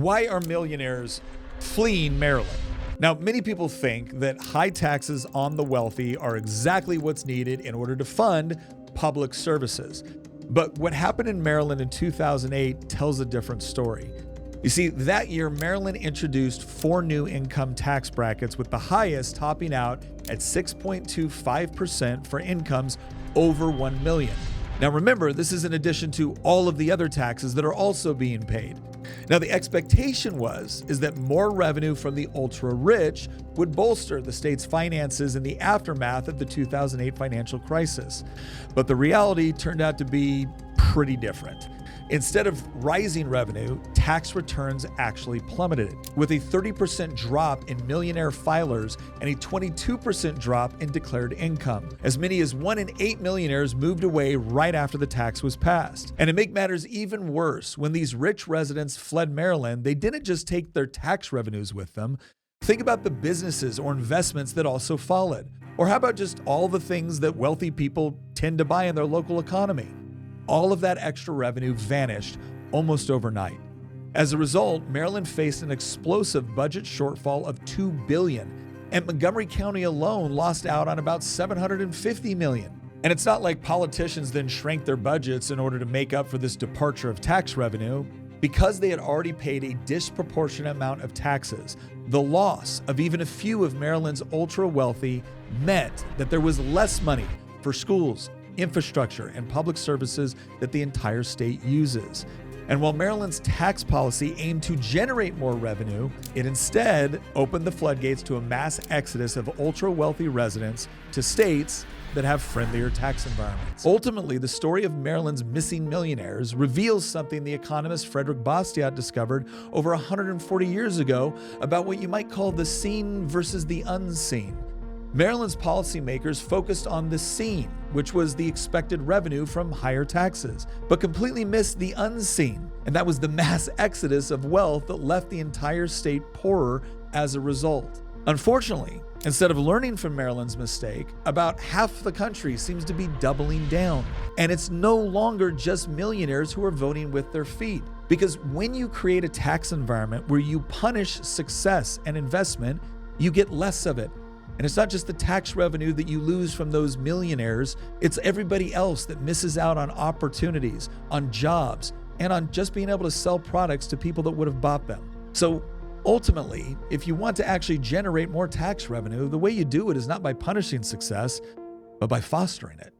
Why are millionaires fleeing Maryland? Now, many people think that high taxes on the wealthy are exactly what's needed in order to fund public services. But what happened in Maryland in 2008 tells a different story. You see, that year, Maryland introduced 4 new income tax brackets, with the highest topping out at 6.25% for incomes over $1 million. Now remember, this is in addition to all of the other taxes that are also being paid. Now the expectation is that more revenue from the ultra-rich would bolster the state's finances in the aftermath of the 2008 financial crisis. But the reality turned out to be pretty different. Instead of rising revenue, tax returns actually plummeted, with a 30% drop in millionaire filers and a 22% drop in declared income. As many as 1 in 8 millionaires moved away right after the tax was passed. And to make matters even worse, when these rich residents fled Maryland, they didn't just take their tax revenues with them. Think about the businesses or investments that also followed. Or how about just all the things that wealthy people tend to buy in their local economy? All of that extra revenue vanished almost overnight. As a result, Maryland faced an explosive budget shortfall of $2 billion, and Montgomery County alone lost out on about $750 million. And it's not like politicians then shrank their budgets in order to make up for this departure of tax revenue. Because they had already paid a disproportionate amount of taxes, the loss of even a few of Maryland's ultra-wealthy meant that there was less money for schools, infrastructure, and public services that the entire state uses. And while Maryland's tax policy aimed to generate more revenue, it instead opened the floodgates to a mass exodus of ultra-wealthy residents to states that have friendlier tax environments. Ultimately, the story of Maryland's missing millionaires reveals something the economist Frederick Bastiat discovered over 140 years ago about what you might call the seen versus the unseen. Maryland's policymakers focused on the seen, which was the expected revenue from higher taxes, but completely missed the unseen, and that was the mass exodus of wealth that left the entire state poorer as a result. Unfortunately, instead of learning from Maryland's mistake, about half the country seems to be doubling down. And it's no longer just millionaires who are voting with their feet. Because when you create a tax environment where you punish success and investment, you get less of it. And it's not just the tax revenue that you lose from those millionaires, it's everybody else that misses out on opportunities, on jobs, and on just being able to sell products to people that would have bought them. So ultimately, if you want to actually generate more tax revenue, the way you do it is not by punishing success, but by fostering it.